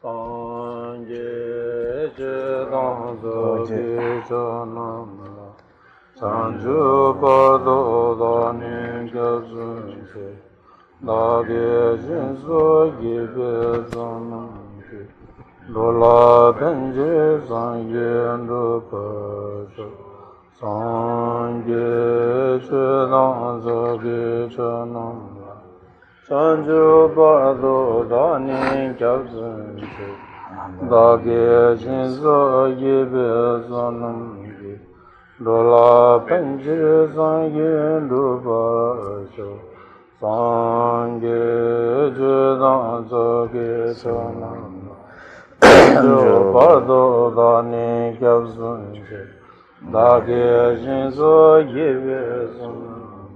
Sanje Chedanza Kijanamla Sanju Pado Dani Gazunche Dage Jinso Gibe Zanamke Dola Benje Zanyendu Pasha Sanje Chedanza Kijanamla Sanju Pado Dani Gazunche Dage Jinso Gibe Zanamke Dola Benje Zanyendu Pasha Sangye Judan Zoge Sonam Jo Pado Dani Gyabzunje Dage Jinzo Yeve Sonam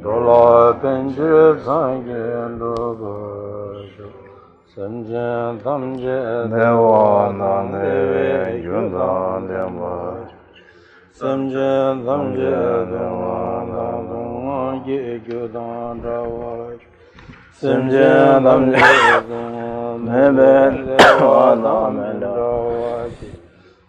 Dola Penje Zangye Ndogo Samjen Tamje Dewa Nane Yundan Dema Samjen Tamje Dewa Nane Gyudan Rawaj Samjen Tamje Mebe Dewa Name Rawaj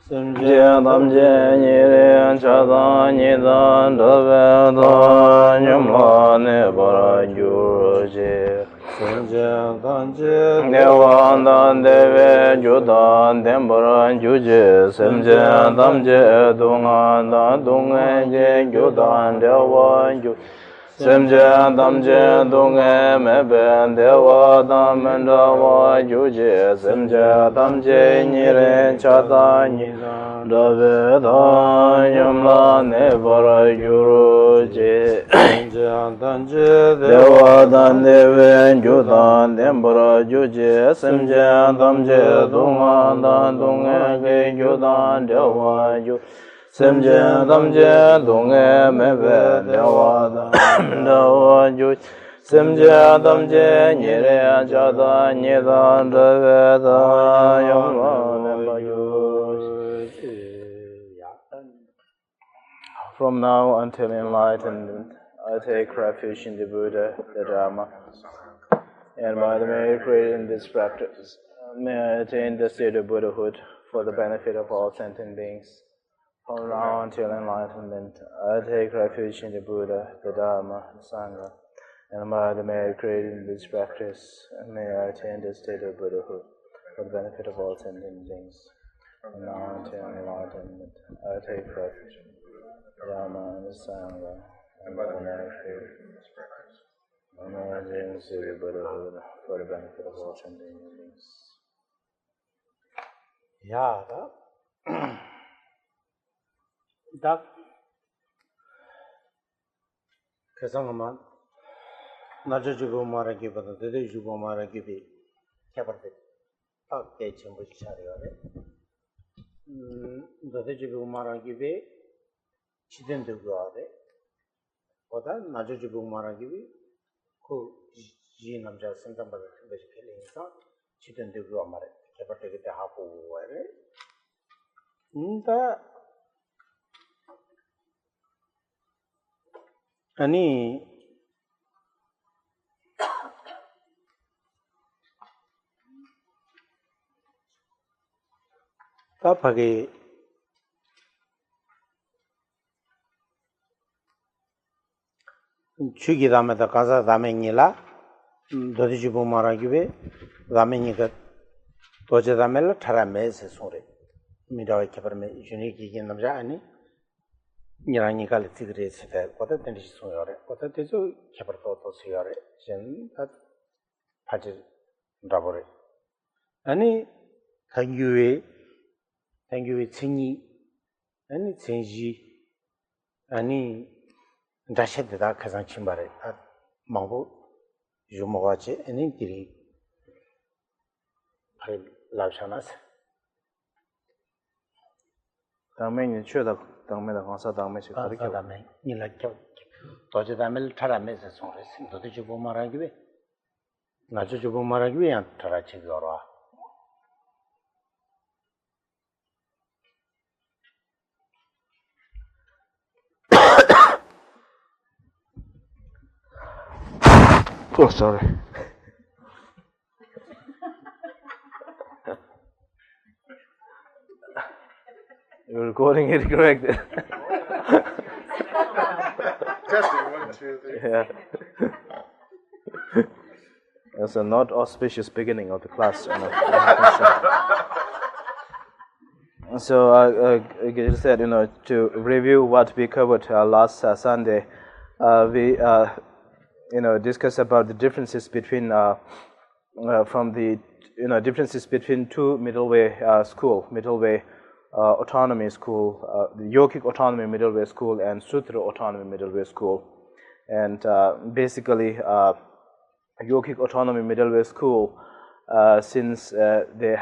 Samjen Tamje Nyire Chadan Nidan Dove Dan Nyumla Nebara Gyurje Samjen Tamje Dewa Dan Deve Judan Dembara Gyuje Samjen Tamje Dungan Dan Dungan Gyudan Dewa Gyuje Samjen Tamje Dungan Meben Dewa Damenda Wa Gyuje Samjen Tamje Nyire Chadan Nidan Dove Dan Nyumla Nebara Gyurje Samjen Tamje Dewa Dan Deve Judan Dembara Gyuje Samjen Tamje Dungan Dan Dungan Gyudan Dewa Gyuje Samjen Tamje Dungan Mebe Dewa Dawa Gyuje Samjen Tamje Nyire Chadan Nidan Dove Dan Nyumla Nebara Gyurje. From now until enlightenment, I take refuge in the Buddha, the Dharma, and by the merit created in this practice, may I attain the state of Buddhahood for the benefit of all sentient beings. From now until enlightenment, I take refuge in the Buddha, the Dharma, the Sangha, and by the merit created in this practice, may I attain the state of Buddhahood for the benefit of all sentient beings. From now until enlightenment, I take refuge in the Dharma and the Sangha, and by the merit created in this practice, may I attain the state of Buddhahood for the benefit of all sentient beings. Yeah, that Kasangama Najajubo Maraki, but the Jubo Maraki be Capital. Okay, Chimbuchariore. The Jubo Maraki be Chidin to Gade. Or that Najajubo Maraki, who Jinam Jason, but the killing son, Chidin to Gomare, Capital the Hapu. Ani Tapage Chugi Dame the Casa Damenila, Dodijibu Maragibe, Damenika, Doja Damela, Tarames, sorry. Midaway Caperme, unique in the Jani. Niranikal cigarettes, what a tennis swear, what a teso, Caperto Siore, Jen, that Paget Rabore. Any thank you, Tingy, any Tingy, any Dashet the dark Kazan Chimbare at Mango, Jumowache, any Tiri Lavshanas. Taming sure that Tamil Hansa Damis, you like Tojamel Tarames, the Jubo Maragui, Najubo Maragui and Tarachigora. Oh, sorry. You're recording it correct. Testing 1, 2, 3. Yeah. That's a not auspicious beginning of the class. So, I said, to review what we covered last Sunday, we, discussed about the differences between, differences between two middle way autonomy school, the Yogic autonomy middle way school and Sutra autonomy middle way school, and basically, Yogic autonomy middle way school, since they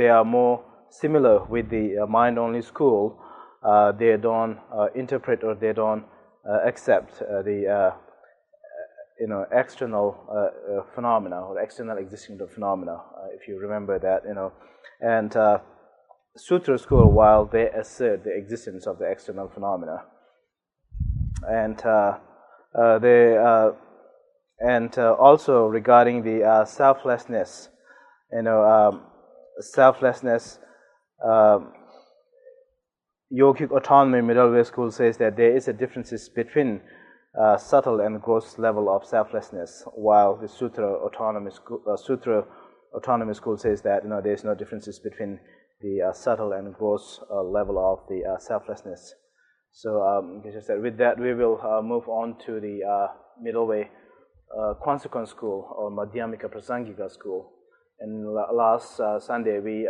are more similar with the mind-only school, they don't interpret or they don't accept the external phenomena or external existing phenomena. If you remember that, and Sutra school, while they assert the existence of the external phenomena, and also regarding the selflessness, selflessness. Yogic autonomy middle way school says that there is a differences between subtle and gross level of selflessness, while the Sutra autonomy school says that there is no differences between the subtle and gross level of the selflessness. So with that, we will move on to the middle way consequent school or Madhyamika Prasangika school. And last Sunday, we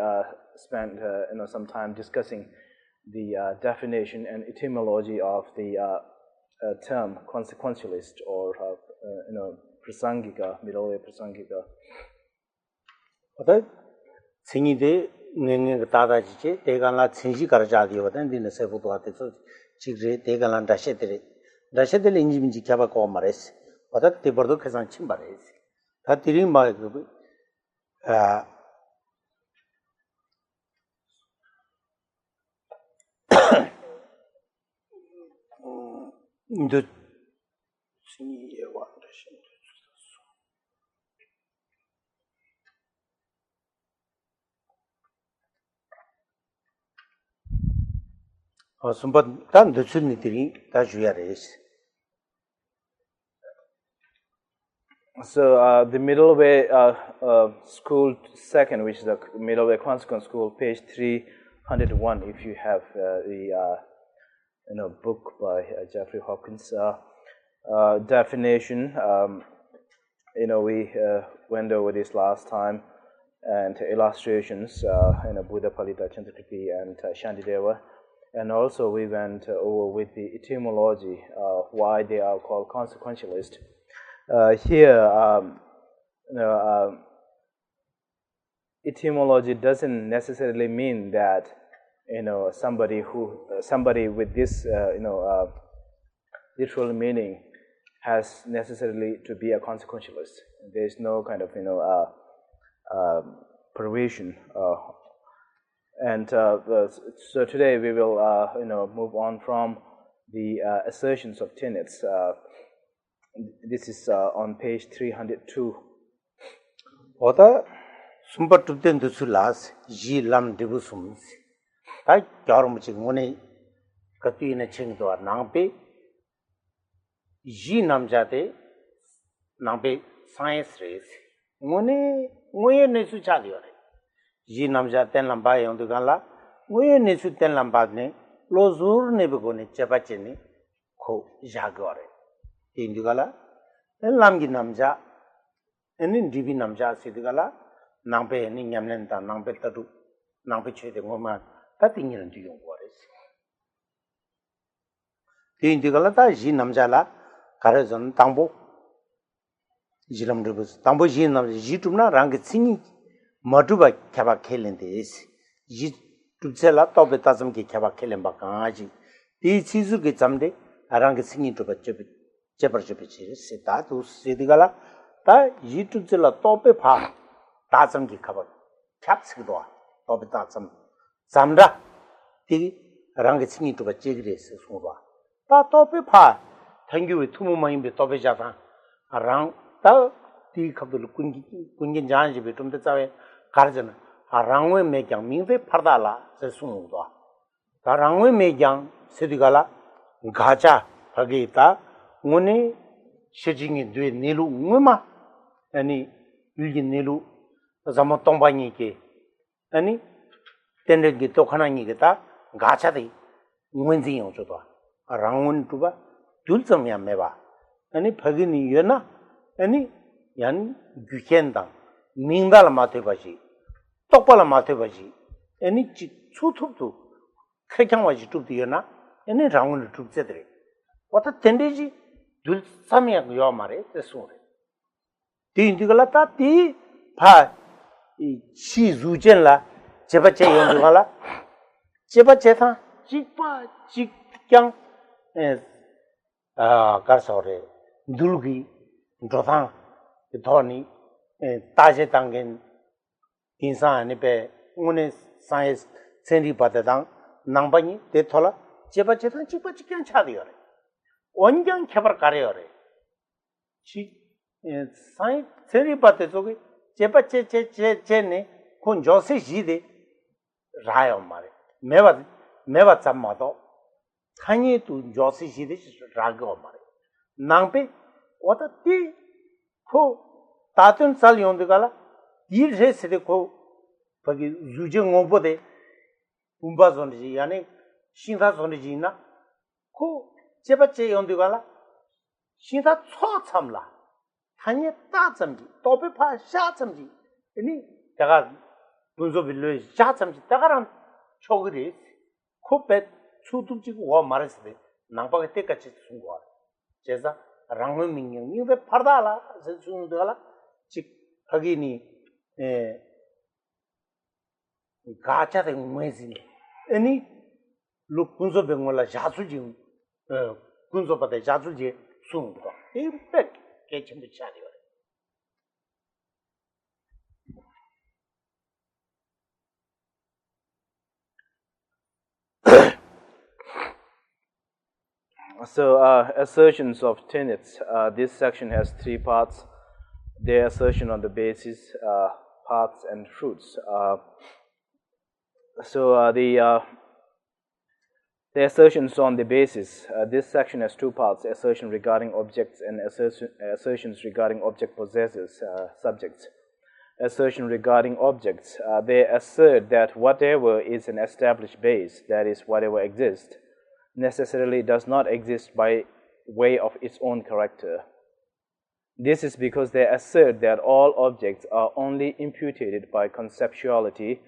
spent some time discussing the definition and etymology of the term consequentialist or Prasangika, middle way Prasangika. 어떤 증이대 능의 다다지체 대간라 증시 가르자디요 어떤 디는 세부도 같아서 지그레 대간라 다셰들 인지민지 캬바고 말했어. 어떤 대버도 계산 침발했어. 다 들이 말 인도 증이에 완다신 순번 단 늦은이들이 다 주야래스. So the middle way school second, which is the middle way consequent school, page 301. If you have the book by Jeffrey Hawkins definition, we went over this last time, and illustrations, Buddha Palita Chandrakriti and Shantideva, and also we went over with the etymology, why they are called consequentialist. Here, etymology doesn't necessarily mean that somebody with this literal meaning has necessarily to be a consequentialist. There is no kind of provision, and so today we will move on from the assertions of Tenets. This is on page 302. 어다 숨바투된 두술라스 지람 데부숨스 다 겨르무치 오네 그뒤에 챙도 나베 지 남자데 나베 사이언스레스 오네 오예 내수 차디요레 지 남자 땐람바 용도간라 오예 내수 땐람바네 로즈르 네베고네 제바체네 코 자거레 인디갈라 람기 남자 에는 디비 남자 시디갈라 남베 니 냠렌다 남베 따두 남베 최대 고마 따띵이는 뒤용 거레스 인디갈라 다지 남자라 가르전 당보 지람르부스 당보 지 남자 지tum나 랑게 칭이 머두바 캬바 켈렌데스 지 뚜셀라 또베 따즘게 캬바 켈렌 바까지 이 치즈게 잠데 아랑게 칭이 또 버쩨 제버저비치 세다도 세디갈라 다 이투질라 또베 파 다점기 가버 캡스기도 또베 다점 잠다 디 랑게 칭이 또 버쩨기레스 소바 다 또베 파 탕규 투모마임베 또베 자파 랑 다 디 갑들 군긴 자한집에 좀더 자외 가르잖아 rangwe me kyang mingde parda la se sunu do ta rangwe me kyang sedigala gacha phage ta ngone shejing dwe nilu nguma ani yigi nilu zama tongbanyi ke ani tende gi to khana ni ta gacha de ngwenzi yo cho do rangwen tu ba dul sam ya me ba ani phage ni yena ani yan gyukendang mingdal mate baji tokpala mate baji ani chuthuptu khekyang waji tupti yena ani rangwen tupse dre wata tendeji dul samya yo mare tesure ti indigala ta ti pha chi zujen la cheba che yongala cheba che tha chikpa chikkyang karsore dulgi ndotha dhoni taje tangen insan ne pe une science sendi patadang nangbani te thola cheba chetan chipa chikyan chadi yore onjang khabar kare yore chi science sendi pate sogi cheba che ne kun jose jide rayo mare meva chamma to khani tu jose jide rago mare nangpe wata ti ko tatun sal yonde gala dir se se ko pagi zuje ngobo de umba zone ji yani shinsa zone ji na ko cheba che yonde gala shinsa cho chamla khanye ta chamji tope pha sha chamji ni daga bunzo billo sha chamji dagaran chogri ko pe chutukji wa marasde nangpa te kachi sungwa 제자 랑은 민경 이게 파다라 세준들라 직 하기니 가차데 무에지 아니 루군소 병원라 자수지 군소 받에 자수지 숨도 이백 개침도 차리요 So, assertions of tenets. This section has three parts. The assertion on the basis, paths, and fruits. The assertions on the basis. This section has two parts: assertion regarding objects and assertions regarding object possessors, subjects. Assertion regarding objects. They assert that whatever is an established base, that is, whatever exists, necessarily does not exist by way of its own character. This is because they assert that all objects are only imputed by conceptuality,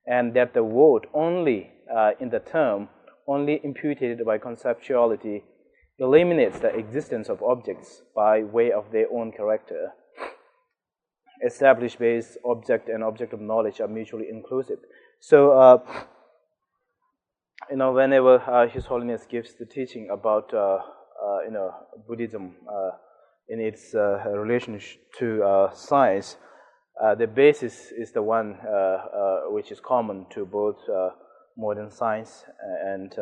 and that the word only in the term only imputed by conceptuality eliminates the existence of objects by way of their own character. Established base, object, and object of knowledge are mutually inclusive. So, whenever His Holiness gives the teaching about Buddhism in its relation to science, the basis is the one which is common to both modern science and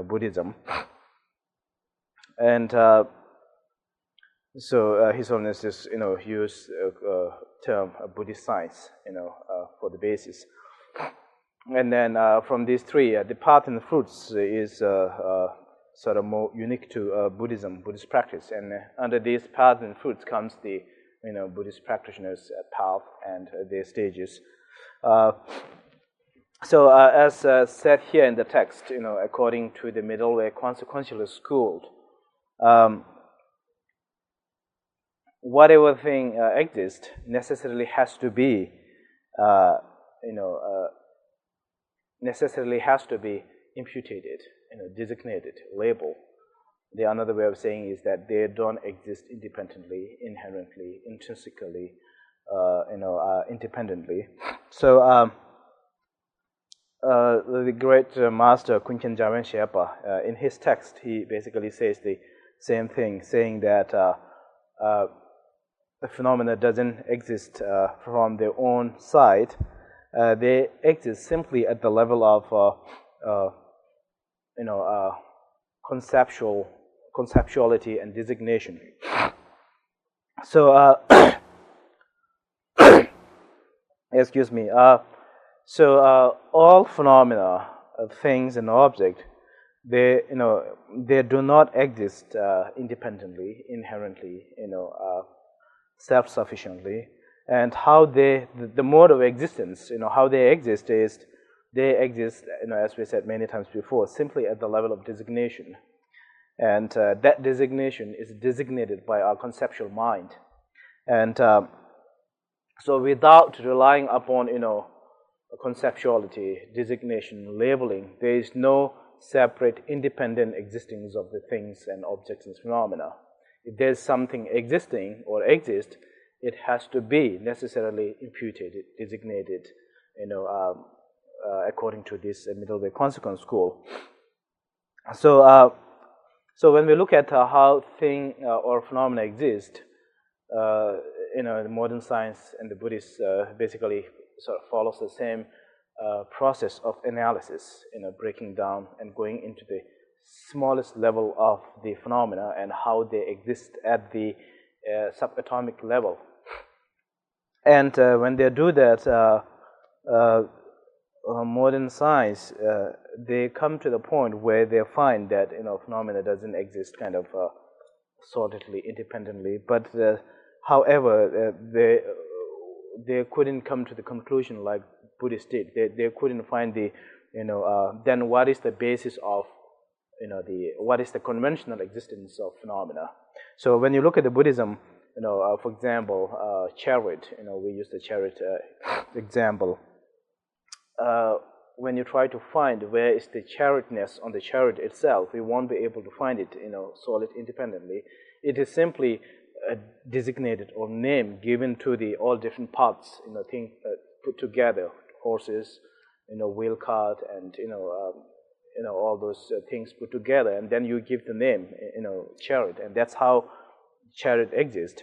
Buddhism. And so His Holiness just used term Buddhist science for the basis. And then from these three, the path and the fruits is sort of more unique to Buddhism, Buddhist practice. And under these path and fruits comes the Buddhist practitioners' path and their stages. So as said here in the text, according to the middle way consequentialist school, whatever thing exists necessarily has to be imputed, designated, labeled. The another way of saying is that they don't exist independently, inherently, intrinsically, independently. So the great master Kunchen Jawen Sherpa, in his text, he basically says the same thing, saying that the phenomena doesn't exist from their own side. They exist simply at the level of conceptuality and designation. So excuse me. So all phenomena of things and objects, they do not exist independently, inherently, self-sufficiently. And how the mode of existence, how they exist is, they exist, as we said many times before, simply at the level of designation. And that designation is designated by our conceptual mind. And so without relying upon, conceptuality, designation, labeling, there is no separate, independent existence of the things and objects and phenomena. If there's something existing or exists, it has to be necessarily imputed, designated, according to this middle way consequence school. So, so when we look at how thing or phenomena exist, the modern science and the Buddhists basically sort of follows the same process of analysis, breaking down and going into the smallest level of the phenomena and how they exist at the subatomic level. And when they do that, modern science, they come to the point where they find that phenomena doesn't exist kind of sortedly, independently. But however, they couldn't come to the conclusion like Buddhists did. They couldn't find the then what is the basis of what is the conventional existence of phenomena. So when you look at the Buddhism, for example, chariot, we use the chariot example. When you try to find where is the chariotness on the chariot itself, we won't be able to find it, solid independently. It is simply a designated or name given to the all different parts, thing put together, horses, wheel cart, and all those things put together, and then you give the name, chariot, and that's how chariot exists.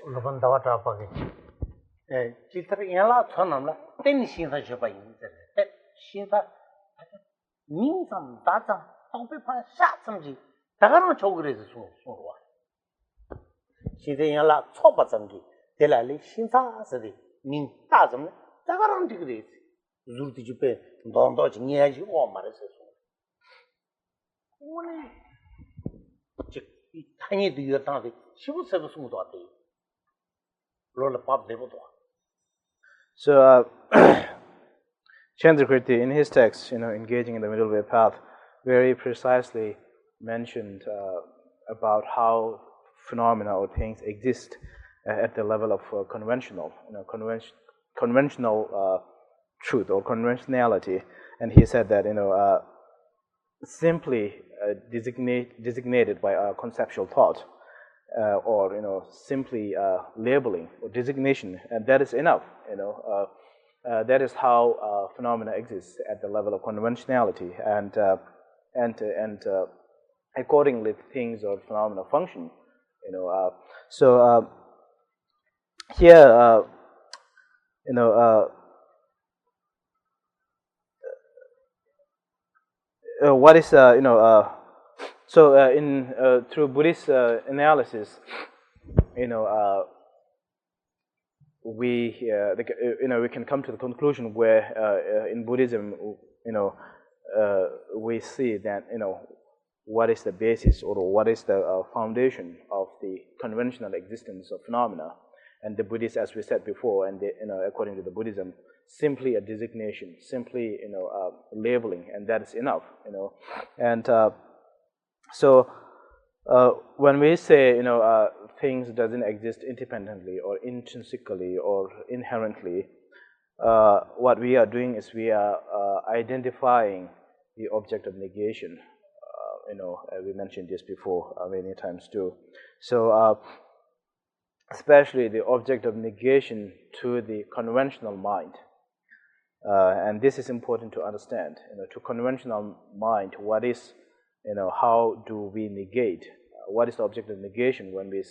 So Chandrakirti, in his text, engaging in the middle way path, very precisely mentioned about how phenomena or things exist at the level of conventional, conventional truth or conventionality, and he said that simply designated by a conceptual thought, or simply labeling or designation, and that is enough. That is how phenomena exist at the level of conventionality, and accordingly things or phenomena function. So here, what is so in through Buddhist analysis, we we can come to the conclusion where in Buddhism, we see that what is the basis or what is the foundation of the conventional existence of phenomena, and the Buddhists, as we said before, and they, according to the Buddhism, simply a designation, simply labeling, and that is enough. And so when we say things doesn't exist independently or intrinsically or inherently, what we are doing is we are identifying the object of negation. We mentioned this before many times too. So especially the object of negation to the conventional mind. And this is important to understand. To conventional mind, what is, how do we negate? What is the object of negation when we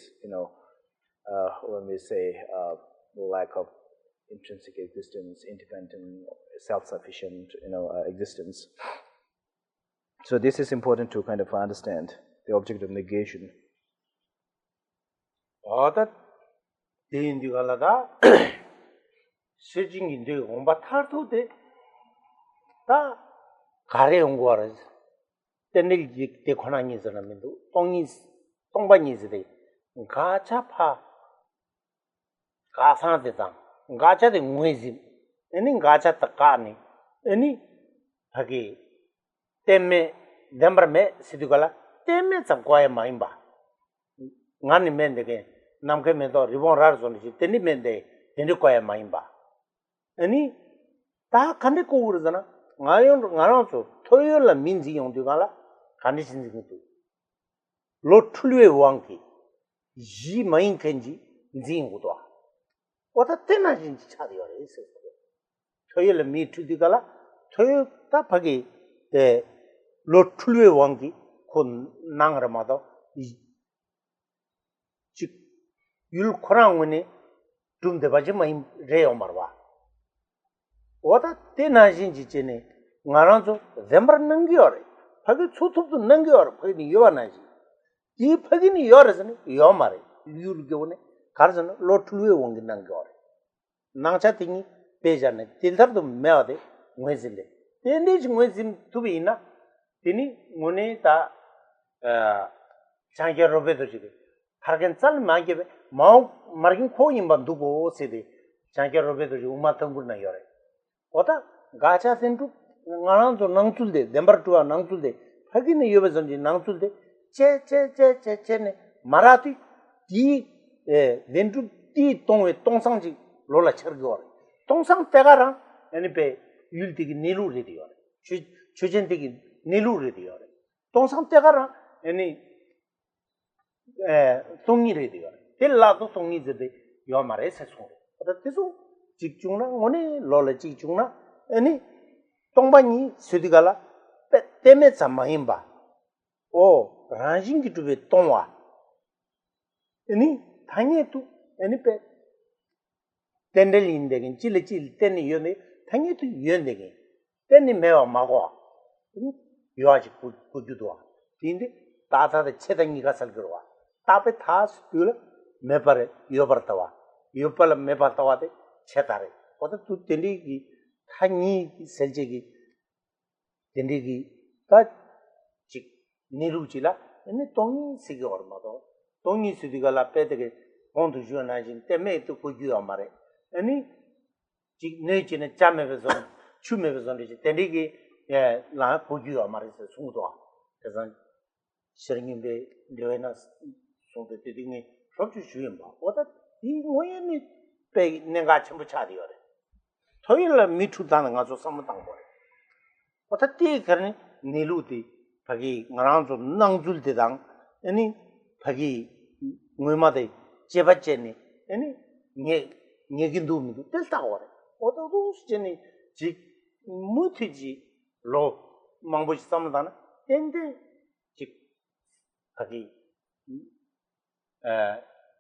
say lack of intrinsic existence, independent, self-sufficient, existence? So this is important to kind of understand the object of negation. 세징인데 공바 탈도데 다 가래 온 거라. 때늘 때 권한이 있으면도 똥반이 있으되 가차파 가사한테다 가차데 무해지 아니 가차다 까니 아니 하기 때문에 렘버메 시디가라 때문에 잡고야 마임바 ngani mendege namke mendo ribon rar zone ji teni mende teni koya maimba ani ta khande ko urjana ngayon so toyola minji yongdu gala khande sinji gitu lo thulwe wangki ji main kenji jing gudwa oda tena jinji chadiyo re ise toyola mi thudi gala toyo ta phagi lo thulwe wangki kon nangra mado 율 코랑원에 좀 대바지 마이 레오 말와 오다 때나진지 전에 나랑도 zembar 능겨래 파기 초톱도 능겨래 파기 요나지 이 파기니 요르잖아 요 말에 율겨네 가르잖아 로틀루에 원기 능겨래 나차팅이 배잖아 딜더도 매어데 뇌질래 텐데지 뇌진 투비나 티니 모네다 장게 로베도지 하긴 짤 마게 마우 마르긴 코임바 두고 세데 장게 로베도 우마탕구나 요래 오다 가차 센투 나란도 낭툴데 덴버투아 낭툴데 하긴 요베선지 낭툴데 제제제제제네 마라티 디 덴투 디 똥에 똥상지 롤라 쳐거 똥상 때가랑 아니베 율디기 니루리디요 주전디기 니루리디요 똥상 때가랑 아니 송이래 돼요. 텔라도 송이제데 요 말에 세송. 어때서 직중나 오늘 로레 직중나 아니 동반이 스디갈라 때문에 잠마임바. 오 라진기 두베 똥와. 아니 당에도 아니 빼 덴델인데긴 찔찔 때니 요네 당에도 요네게 때니 매와 마고 요아지 꾸주도와. 근데 다다의 체당이가 살거와. तापे थास पिल मेपरे योबरतवा योपल मेपतवा दे छेतारे ओत तु तेंडी की थानी सेलजे की तेंडी की ता चिक निरुचिला ने तोंगी सिगे ormado तोंगी सिदिगला पेदगे ondu जुनाजिन तेमे तो कोजु अमारे अनि चिक नेचिने चामेबेजन chuमेबेजन रि तेंडी की ला कोजु अमारे से सुदो तेजन शरिंगे लेवेना sonde tidingi shobju shuyen ba oda 이 모양이 배 내가 전부 차리요. 토요일 미투 다는 가서 삼당 거래. 어떻게 그러니 내루디 바기 나랑도 낭줄 대당 아니 바기 뭐마데 제바체니 아니 얘긴도 미도 뜰다고 그래. 어디도 시전이 지 무티지 로 망보지 삼다나 근데 지 바기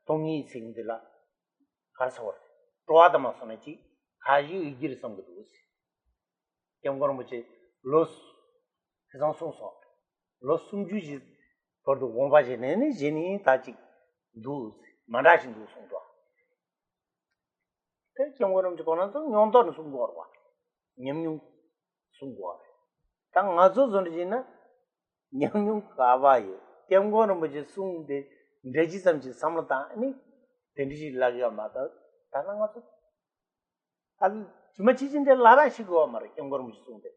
동이 생들라 가서 도와다마 손에지 가지 이길 성도 있어. 경고는 뭐지? 로스 세상 송소 로스 숨주지 버도 원바지네니 제니 다지 두 만라신 두 송도. 그 경고는 뭐지? 거는서 용도는 송도와. 냠용 송도와. 당 아주 전지나 냠용 가봐요. 경고는 뭐지? 송데 레지삼지 삼로다 아니 덴디지 라기가 마다 다른 것도 아주 주마치진데 라라시고 말이야 경고를 무슨데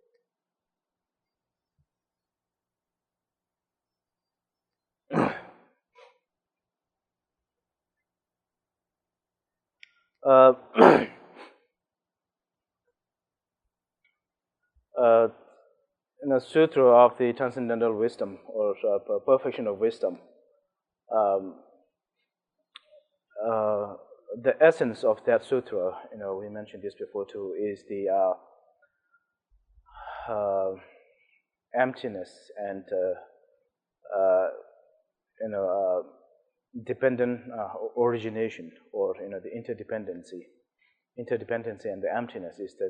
in a sutra of the transcendental wisdom or perfection of wisdom, the essence of that sutra, we mentioned this before too, is the emptiness and dependent origination, or the interdependency. Interdependency and the emptiness is the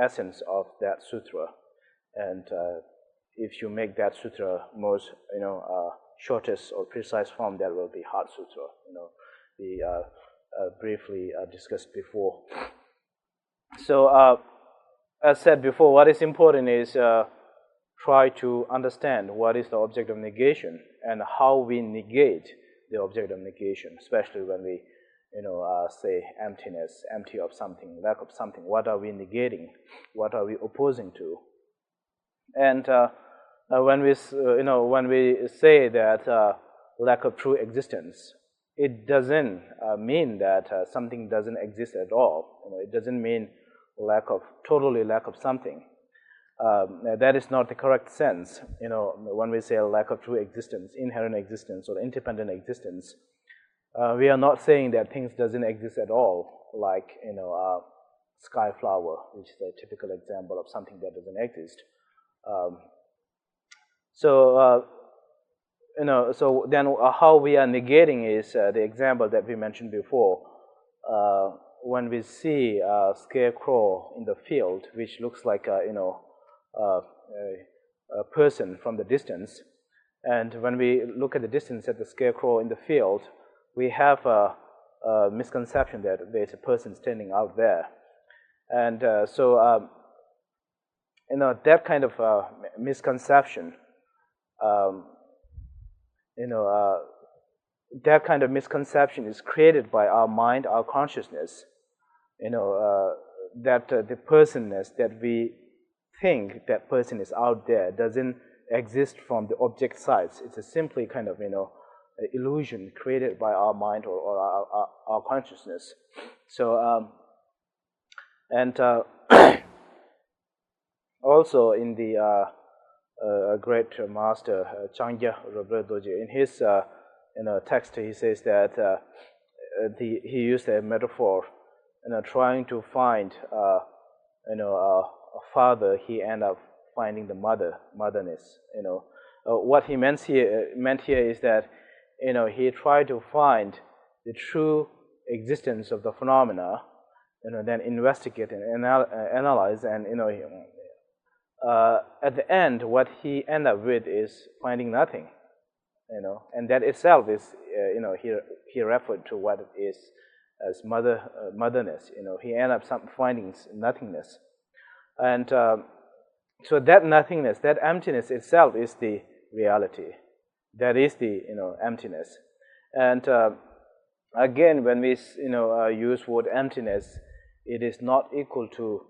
essence of that sutra, and if you make that sutra most shortest or precise form, that will be Heart Sutra. We briefly discussed before. So, as said before, what is important is try to understand what is the object of negation and how we negate the object of negation, especially when we, say emptiness, empty of something, lack of something. What are we negating? What are we opposing to? And when we say that lack of true existence, it doesn't mean that something doesn't exist at all. It doesn't mean totally lack of something. That is not the correct sense. When we say lack of true existence, inherent existence, or independent existence, we are not saying that things doesn't exist at all, like sky flower, which is a typical example of something that doesn't exist. So then how we are negating is the example that we mentioned before. When we see a scarecrow in the field, which looks like a person from the distance, and when we look at the distance at the scarecrow in the field, we have a misconception that there's a person standing out there, and that kind of misconception. That kind of misconception is created by our mind, our consciousness. That the personness that we think that person is out there doesn't exist from the object sides. It's a simply kind of illusion created by our mind or our consciousness. So also in the great master Changyā Rinpoche Doji, in his text, he says that he used a metaphor, trying to find a father. He ended up finding the motherness. What he meant here is that he tried to find the true existence of the phenomena, then investigate and analyze, and at the end, what he ended up with is finding nothing, and that itself is, he referred to what it is as motherness. He ended up finding nothingness, and so that nothingness, that emptiness itself is the reality. That is the emptiness, and again, when we use word emptiness, it is not equal to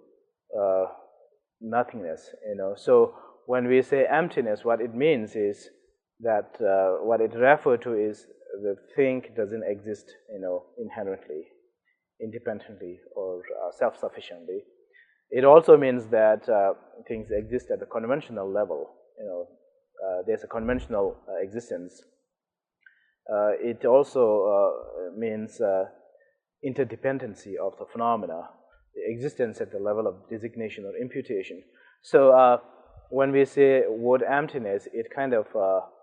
nothingness. So when we say emptiness, what it means is that what it refers to is the thing doesn't exist, inherently, independently, or self-sufficiently. It also means that things exist at the conventional level. There's a conventional existence. It also means interdependency of the phenomena, the existence at the level of designation or imputation. So when we say word emptiness, it kind of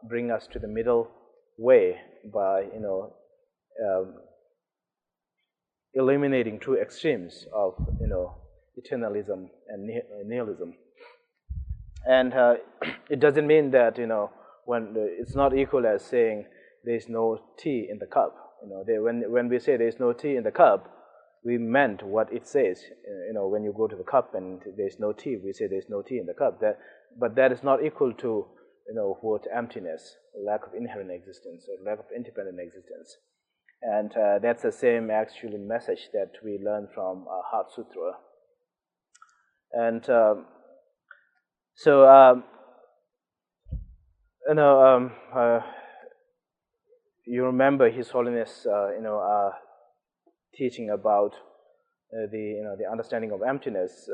brings us to the middle way by eliminating two extremes of eternalism and nihilism. And it doesn't mean that when it's not equal as saying there's no tea in the cup. When we say there's no tea in the cup, we meant what it says. When you go to the cup and there's no tea, we say there's no tea in the cup. But that is not equal to word emptiness, lack of inherent existence, or lack of independent existence. And that's the same actually message that we learn from Heart Sutra. And you remember His Holiness, teaching about the understanding of emptiness.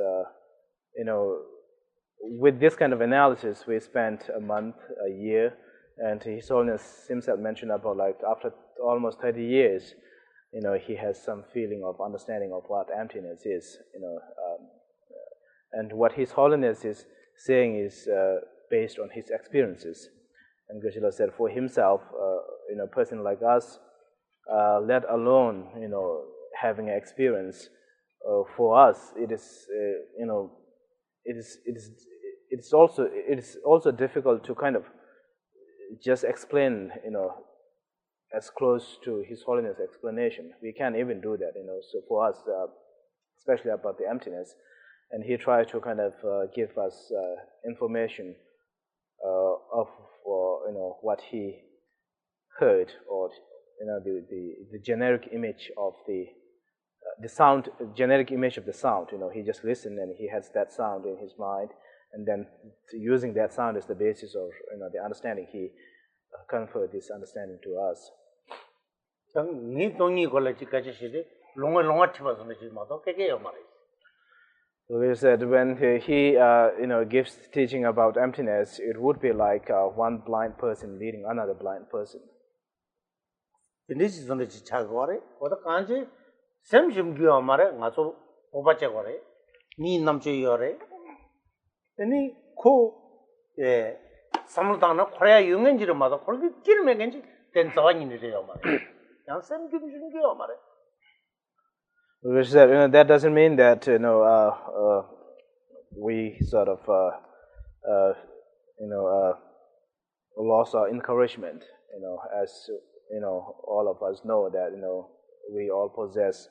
With this kind of analysis, we spent a month, a year, and His Holiness himself mentioned about after almost 30 years, he has some feeling of understanding of what emptiness is. And what His Holiness is saying is based on his experiences. And Geshe-la said, for himself, a person like us, let alone having an experience, for us it is it's also difficult to kind of just explain as close to His Holiness explanation. We can't even do that. So for us, especially about the emptiness. And he tried to kind of give us information of what he heard, or the generic image of the sound, generic image of the sound. He just listened and he has that sound in his mind, and then using that sound as the basis of the understanding, he conferred this understanding to us. So we said when he gives teaching about emptiness, it would be like one blind person leading another blind person. This is on the Chichagore, or the Kanji, Sam Jimgio Mare, Maso, Obachagore, Ni Namche Yore, any co Samutana, Korea Young Mother, for the Kilmeganji, then Sawan in the Mare. Now Sam Jimgio Mare. Which said, that doesn't mean that we sort of lost our encouragement. As all of us know that we all possess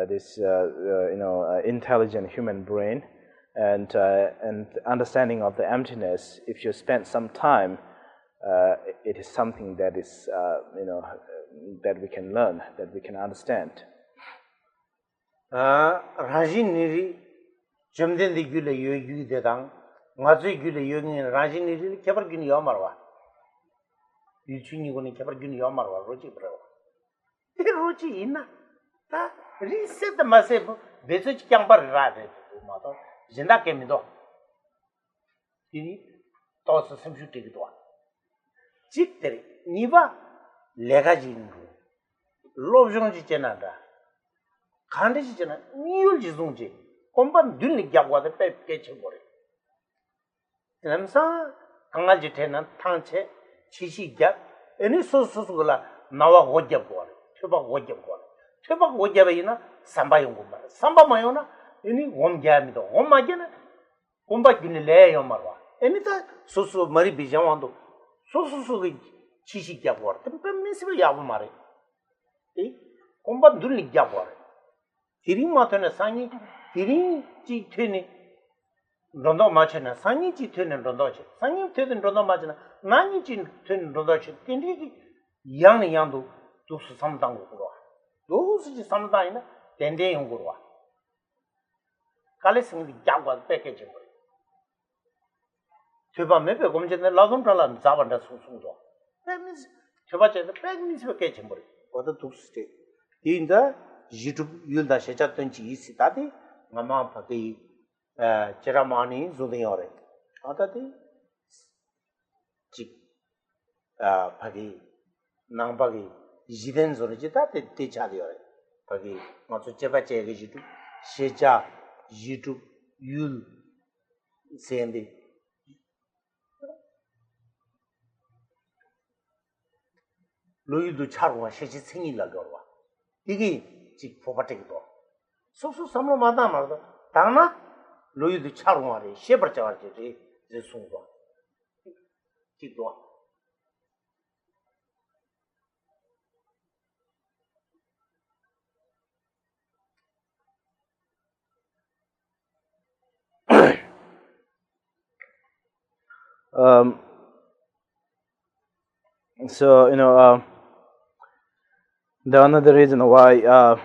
this intelligent human brain, and understanding of the emptiness. If you spend some time, it is something that is that we can learn, that we can understand. Rajiniri Jumden the Gula Yogi the Dang, Mazu Gula Yogi and Rajiniri, Kepergin Yomarwa. You chini when Kepergin Yomarwa, Rochi Bro. Rochi Ina. Reset the massive Besich Camper Rade, mother. Zenda came in door. He tossed some should take it one. Chittery, Niva, Legajin, Lojonji Genada. Kandishina, New Jizunji, Comban Dunik Gabwa the Pep Ketchebori. Namsa, Kangajitan, Tanche, Chichi Gap, any Susula, Nawa Wojabor, Tuba Wojabor, Tuba Wojabina, Samba Yunguma, Samba Mayona, any one Gamido, one Magana, Kumba Gunile Yomarwa, anytime Susu Marie Bijamando, Susu Chichi Gabor, the Miss Yavamari. Eh? Comban Dunik Gabor. Tiring Matana Sani, Tiring Tini Rondo Machana, Sani Tin and Rondoche, Sani Tin and Rondo Machana, Nani Tin Rondoche, Tindi, Yang Yandu, to some Tangura. Those sometime, then they in Gurua. Calissing the Jaguar package. Tuba maybe a commission, the Lazon Talan, Zavanda Susudo. That means Tubacha, the pregnancy vacation, or the two state. In the YouTube Yulda Shechatunchi Sitati, Mama Paki Cheramani Zudiore. Atati Chik Pagi Nambagi Jiden Zorjitati Tichadiore. Pagi Matsu Chepache Jitu Shecha YouTube Yul Sendi Louis du Charwa Shechi Singing Lagorwa. Digi Chik Popaticdo. So some Madame Tana Louis du Charwari, Shepherd Charge, the Sungo. Tikdo. So the another reason why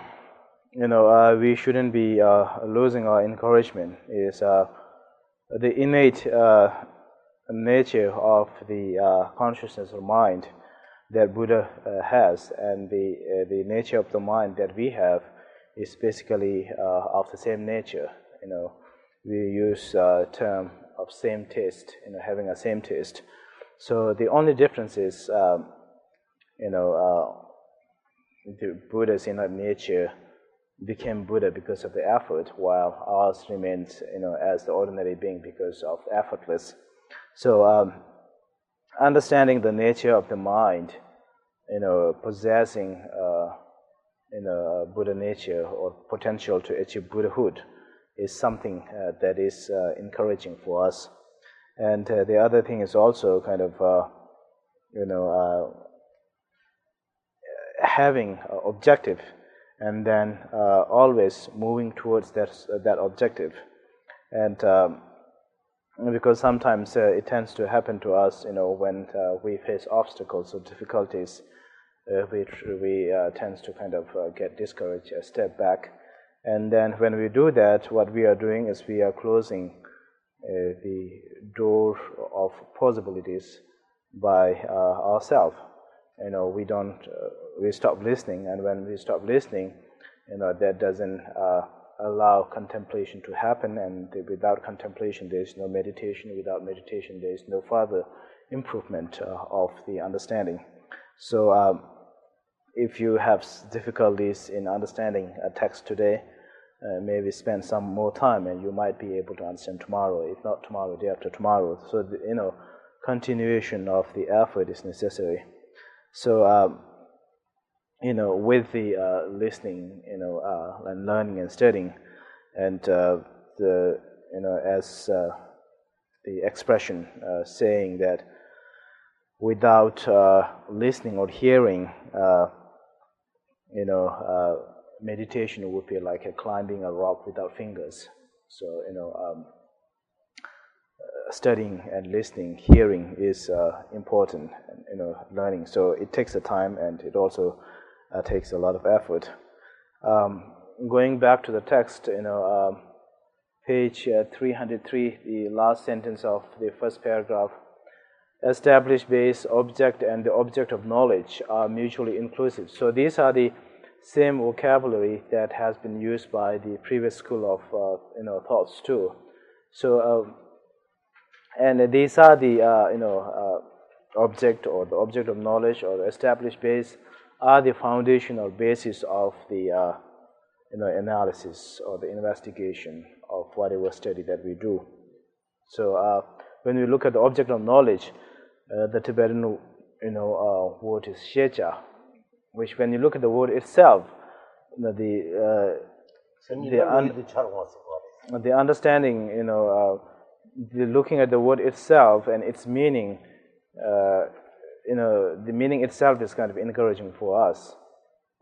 we shouldn't be losing our encouragement is the innate nature of the consciousness or mind that Buddha has, and the nature of the mind that we have is basically of the same nature. We use term of same taste, having a same taste. So the only difference is, the Buddha's inner nature became Buddha because of the effort, while ours remains, as the ordinary being because of effortless. So understanding the nature of the mind, possessing, Buddha nature or potential to achieve Buddhahood is something that is encouraging for us. And the other thing is also kind of, having objective and then always moving towards that objective. And because sometimes it tends to happen to us, when we face obstacles or difficulties, we tend to kind of get discouraged, step back. And then when we do that, what we are doing is we are closing the door of possibilities by ourselves. We stop listening, and when we stop listening, that doesn't allow contemplation to happen, and without contemplation there is no meditation. Without meditation there is no further improvement of the understanding. So if you have difficulties in understanding a text today, maybe spend some more time and you might be able to understand tomorrow, if not tomorrow, day after tomorrow. So continuation of the effort is necessary. So with the listening, and learning and studying, and as the expression saying that without listening or hearing, meditation would be like climbing a rock without fingers. So studying and listening, hearing is important, learning. So it takes a time, and it also takes a lot of effort. Going back to the text, page 303, the last sentence of the first paragraph. Established base, object, and the object of knowledge are mutually inclusive. So these are the same vocabulary that has been used by the previous school of thoughts too. So and these are the object, or the object of knowledge, or the established base, are the foundation or basis of the analysis or the investigation of whatever study that we do. So when we look at the object of knowledge, the Tibetan word is shecha, which when you look at the word itself, the understanding, looking at the word itself and its meaning, the meaning itself is kind of encouraging for us.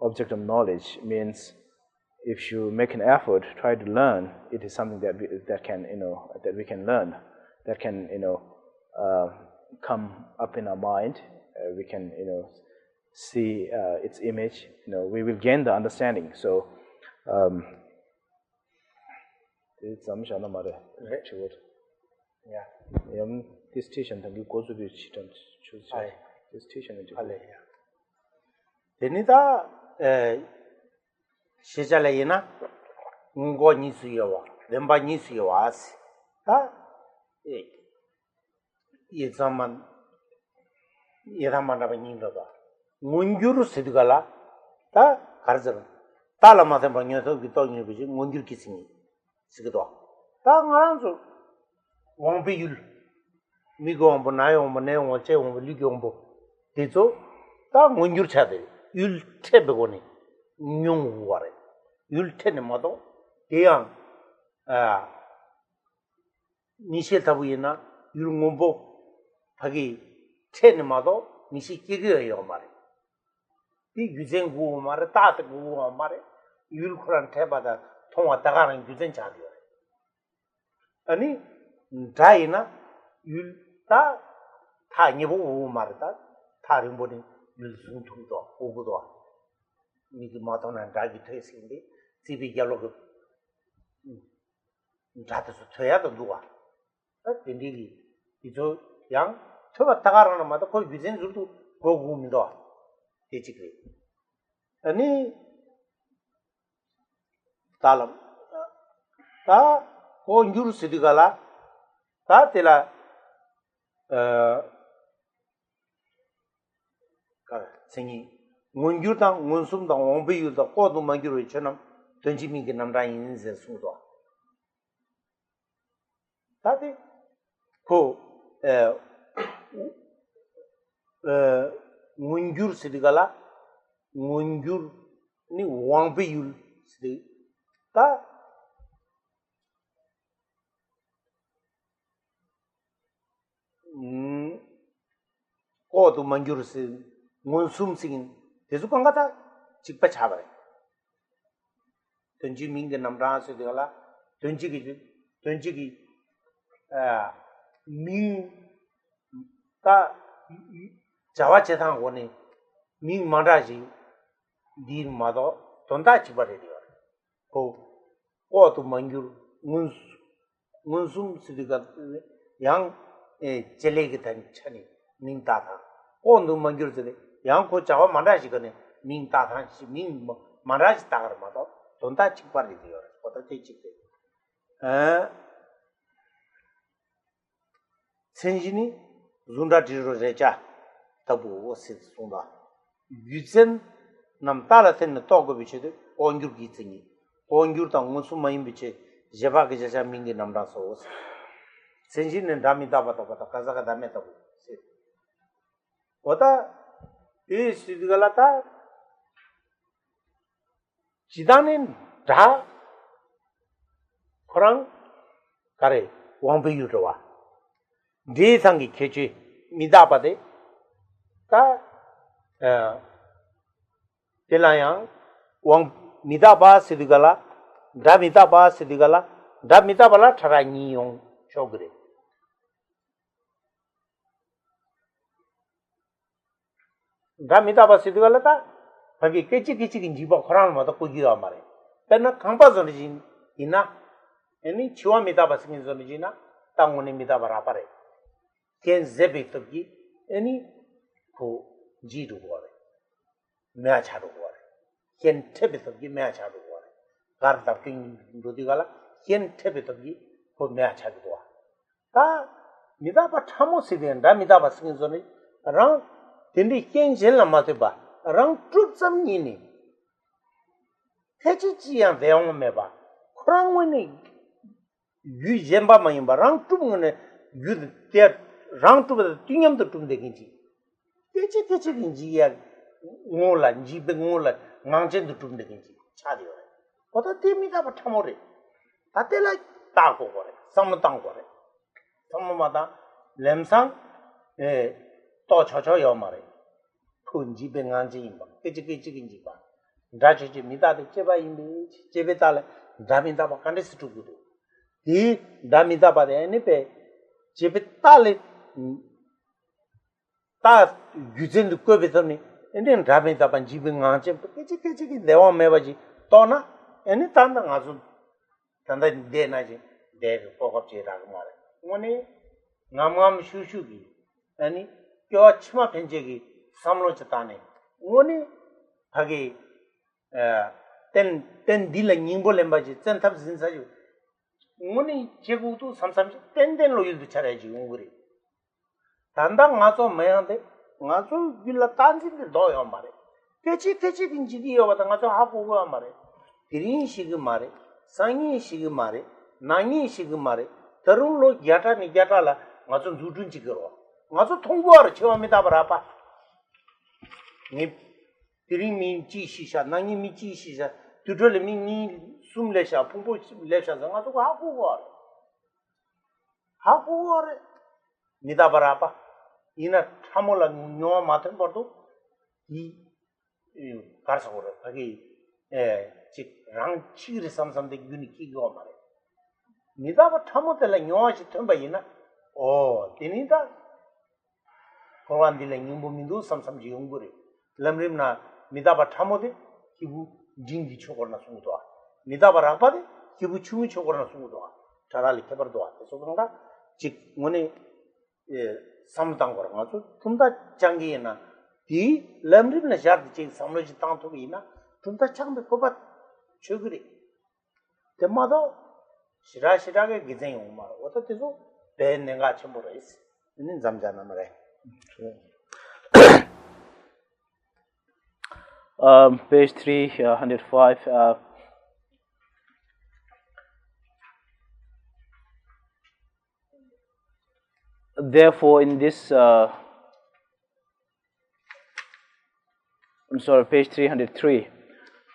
Object of knowledge means if you make an effort, try to learn, it is something that we can learn, that can come up in our mind. We can see its image. We will gain the understanding. So it's this station you go to the this station Denida Shijalayina Ngo Nisuyawa, Lemba Nisuyawas, Yezaman Yeramanabinga, Munjuru Sidgala, Ta Karzan, Talamata Banyato, Viton, Munjur kissing Sigdo. Tanganzo won't be you. Migo on Bonayo, Moneo, or Che on Ligombo. Tizo, Tang Munjur Chade, you'll tebegoni. Nyung ware, you'll tell him mother, Yang Nishel Tabuina, you'll mumbo Pagi, ten mother, Nishi Kigger Yomare. Big Yuzen Gu Mare, Tata Gu Mare, you'll cran Tabada, Tonga Tagan and Yuzen Chadi. Ani Diana, you'll ta Nibu Marta, Tarimbody, you'll soon to the Ogudo. Miki Maton and Dagi tracing the CB Yellow Tatas Toyata Dua. Indeed, it's so young. Toba Tagarana Matako, Vizen to go home door. Basically. Any Talam Ta Konjur Sidigala Tatela singing. Munjurtang, Munsumdang, won't be the Kodu Maguru Chanam, 20 million Namrain in the Sudo. Tati Ko Munjur Sidigala, Munjur ni won't be you. Ta Kodu Manjur Munsum singing. Desukangata, Chipachare. Tunji Ming Namra Sidala, Tunji Ming Ta Java Chetan Woni, Ming Madaji, Dean Mado, Tondachi Bari. Or to Mangur, Munsum Sidiga, young Jelegitan Chani, Ming Tata. On the Mangur today, young Ko Java Madaji, Ming Tata, Ming Maraj Tagarmado, Tondachi Bari, what a teaching. Senjini, Zunda Diroja, Tabu was it Sunda. Yuzen Namtala ten the talk of each other, on your gitting. On your tongue, Musuma Biche, Javaga Mingi Namra sauce. Senjin and Damidabata, Kazaka Dameta. What is Galata? Chidanin Da Korang Kare, Wampi Utoa. De Sangi Kechi, Midapade, Ta Telayang, Wang. Midaba Sidigala, Damitaba Sidigala, Damitabala Taranion Chogre. Damitaba Sidigalata, Pagi Kichi in Jiba Koran Matakuya Mare. Then a compass origin ina any Chua Mitaba Singing Origina, Tangoni Mitaba Rapare. Ken Zebitogi, any who G to war. Meachado war. Ken tebit of Gimeachado war. Garda King Dudigala, Ken tebit of Gi for Meachado war. Ta Midaba Tamosidi and Damidaba sings on it around Tindi Ken Jella Matiba, around troops of Nini. Hechichi and the young meba, Krang winning. You Jemba Mayimba, round to you there round to the Tingam to Tumdeginji. Techi Mola, Jibengola. Mountain to Tum the Kinji, Chadio. What a team is about Tamori. That they like Taco, some Tangore, some Mada, Lemsang, Tocho Yomare, Punji Benganji, Kichikinjiba, Dachi Mida, the Cheba in Chebetale, Damidaba Candis to Gudu. He Damidaba the Enipe, Chebetale, that using the Kubitoni. And then Rabin up and Jibing Anchim, Kitchi, they won't mevaji, Tona, any Tanda Azul, Tanda de Naji, there for Ragmare. One Namam Shushugi, any Kyochma Penjegi, Samlo Chatane, one Hagi, 10 Dilla Nimbo Lembaji, 10 times inside you. One Chegutu, sometimes 10 loyal to Charaji, Unguri. Tanda Mazo Mayande. Nazo Villa Tanzin the Doyo Mare. Techi in Gidio, what Nazo Hapu Mare. Tirin Shigumare, Sangi Shigumare, Nani Shigumare, Tarulo Yata Nigatala, Nazo Zutun Chigoro. Nazo Tongor, Chomitabarapa. Nip Tirin mean Chisha, Nani Michisha, Tutul mean Sum Lesha, Pumpo Lesha, Nazo Hapu Nidabarapa. In a Tamola no Martin Bordo, he Carsor, again, chick rang cheer something unique gomare. Nidava Tamotella Noach Tumbaina, oh, Tinida Corandilla Nimbumindu, some Junguri. Lamrimna, Midaba Tamode, he would jingi chocorna sumutua. Midaba Rapade, he would chew chocorna sumutua. Tarali Cabardoa, so chick money. Samtangor, Tunda Changina, the Lamrin Jar, the Samaj Tantovina, Tunda Chang the Kobat Chugri. The mother, Shirashiraga Gizing Umar, what a tizo, Ben Negachamoris, and in Zamjana Mare. Page 305. Therefore, in this, page 303,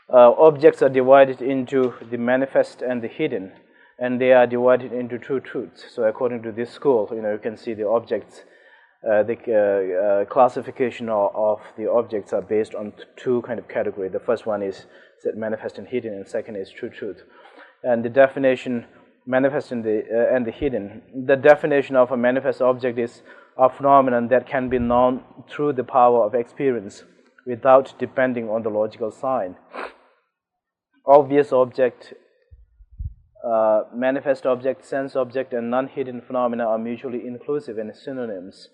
objects are divided into the manifest and the hidden, and they are divided into two truths. So, according to this school, you can see the objects the classification of the objects are based on two kind of categories. The first one is manifest and hidden, and second is true truth. And the definition manifest and the hidden. The definition of a manifest object is a phenomenon that can be known through the power of experience without depending on the logical sign. Obvious object, manifest object, sense object, and non-hidden phenomena are mutually inclusive and synonyms.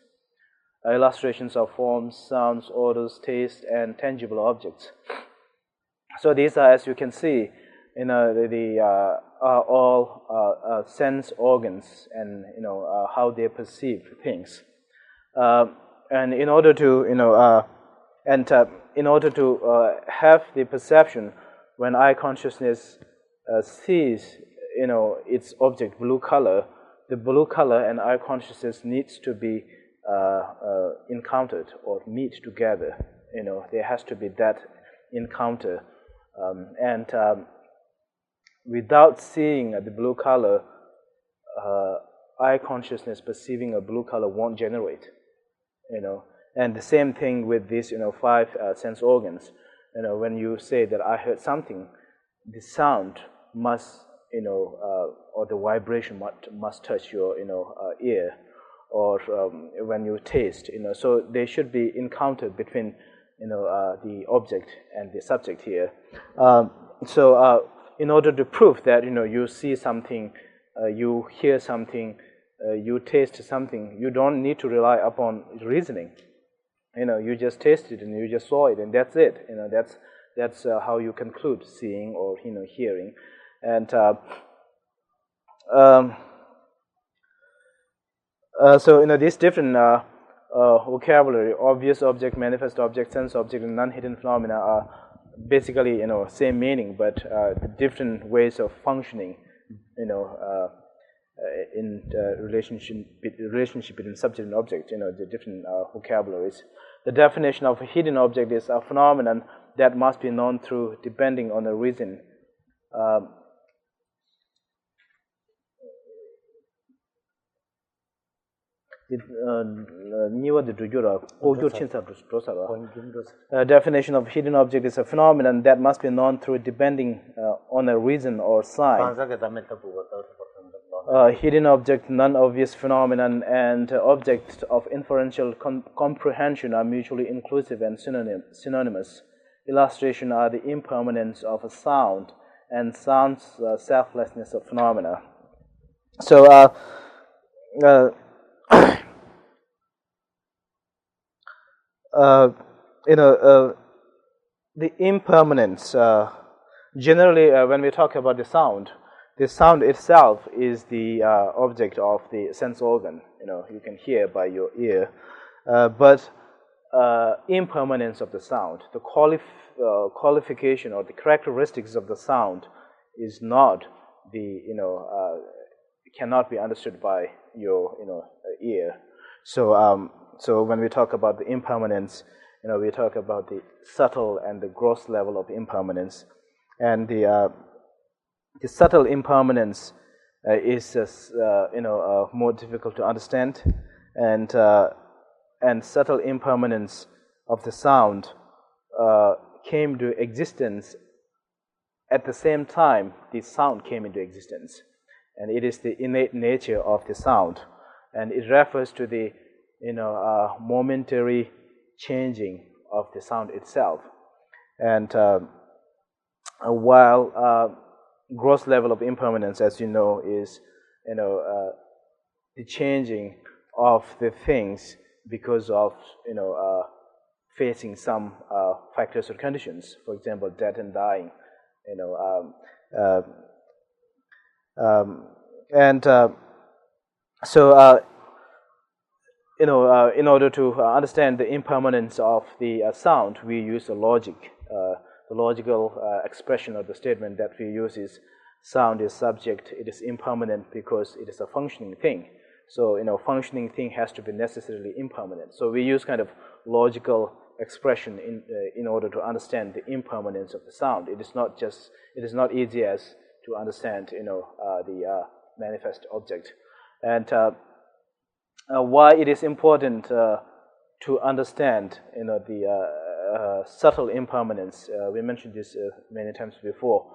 Illustrations of forms, sounds, odors, taste, and tangible objects. So these are, as you can see, are all sense organs, and how they perceive things. And in order to have the perception, when eye consciousness sees its object blue color, the blue color and eye consciousness needs to be encountered or meet together. There has to be that encounter, and without seeing the blue color, eye consciousness perceiving a blue color won't generate. And the same thing with these 5 sense organs. When you say that I heard something, the sound must or the vibration must touch your ear, or when you taste, so they should be encountered between the object and the subject here. So in order to prove that you see something, you hear something, you taste something, you don't need to rely upon reasoning. You just taste it and you just saw it, and that's it. That's how you conclude seeing or hearing. And so these different vocabulary, obvious object, manifest object, sense object, and non-hidden phenomena are basically same meaning, but different ways of functioning in relationship between subject and object. The different vocabularies. The definition of a hidden object is a phenomenon that must be known through depending on a reason. Definition of hidden object is a phenomenon that must be known through depending on a reason or sign. Hidden object, non-obvious phenomenon, and object of inferential comprehension are mutually inclusive and synonymous. Illustration are the impermanence of a sound and sound's selflessness of phenomena. So the impermanence, generally when we talk about the sound itself is the object of the sense organ. You can hear by your ear, but impermanence of the sound, the qualification or the characteristics of the sound is not the cannot be understood by your ear. So when we talk about the impermanence, we talk about the subtle and the gross level of impermanence, and the subtle impermanence is more difficult to understand, and subtle impermanence of the sound came to existence at the same time the sound came into existence, and it is the innate nature of the sound, and it refers to the momentary changing of the sound itself. And while gross level of impermanence, as you know, is the changing of the things because of facing some factors or conditions, for example, death and dying, so in order to understand the impermanence of the sound, we use the logic. The logical expression of the statement that we use is sound is subject, it is impermanent because it is a functioning thing. So, functioning thing has to be necessarily impermanent. So we use kind of logical expression in order to understand the impermanence of the sound. It is not easy as to understand, the manifest object. And why it is important to understand, the subtle impermanence. We mentioned this many times before.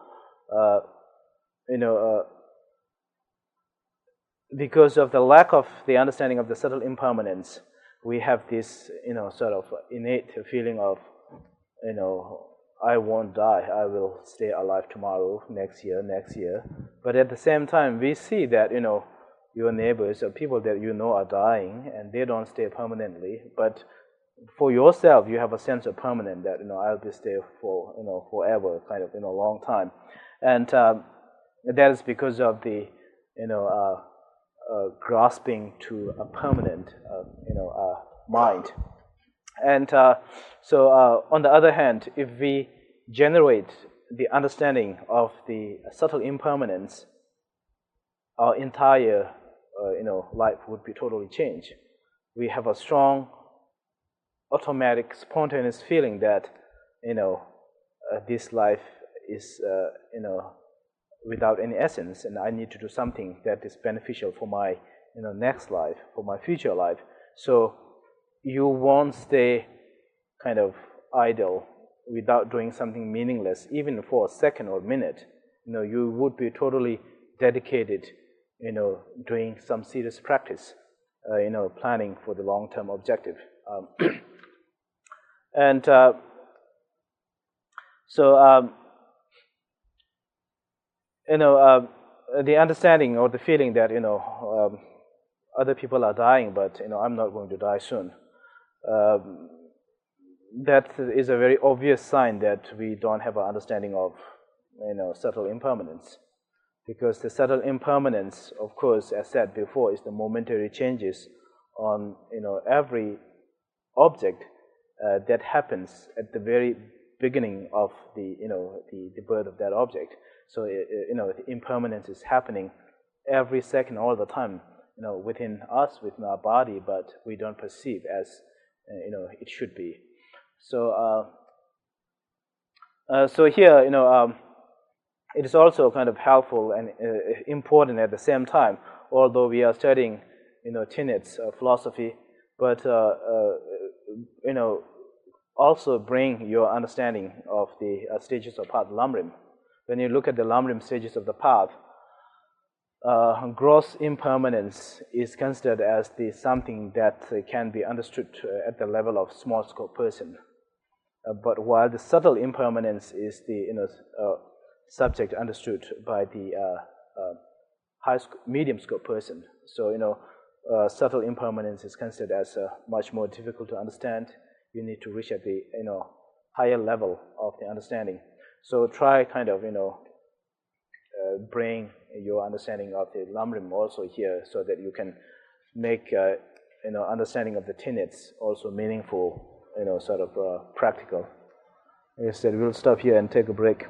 Because of the lack of the understanding of the subtle impermanence, we have this, sort of innate feeling of, I won't die. I will stay alive tomorrow, next year. But at the same time, we see that, your neighbors or people that you know are dying, and they don't stay permanently. But for yourself, you have a sense of permanent that, I'll be stay for, forever, kind of, long time. And that is because of the, grasping to a permanent, mind. And so, on the other hand, if we generate the understanding of the subtle impermanence, our entire, life would be totally changed. We have a strong, automatic, spontaneous feeling that, this life is, without any essence, and I need to do something that is beneficial for my, next life, for my future life. So you won't stay kind of idle without doing something meaningless, even for a second or minute. You would be totally dedicated, doing some serious practice, planning for the long-term objective. And so, the understanding or the feeling that, other people are dying, but, I'm not going to die soon. That is a very obvious sign that we don't have an understanding of, subtle impermanence. Because the subtle impermanence, of course, as said before, is the momentary changes on, every object that happens at the very beginning of the, the birth of that object. So, the impermanence is happening every second, all the time, within us, within our body, but we don't perceive as, it should be. So, so here, it is also kind of helpful and important at the same time, although we are studying, tenets of philosophy, but, also bring your understanding of the stages of path Lamrim. When you look at the Lamrim stages of the path, gross impermanence is considered as the something that can be understood at the level of small scope person. But while the subtle impermanence is the subject understood by the medium scope person. So subtle impermanence is considered as much more difficult to understand. You need to reach at the higher level of the understanding. So try kind of bring your understanding of the Lamrim also here, so that you can make understanding of the tenets also meaningful, sort of practical. Like I said, we'll stop here and take a break.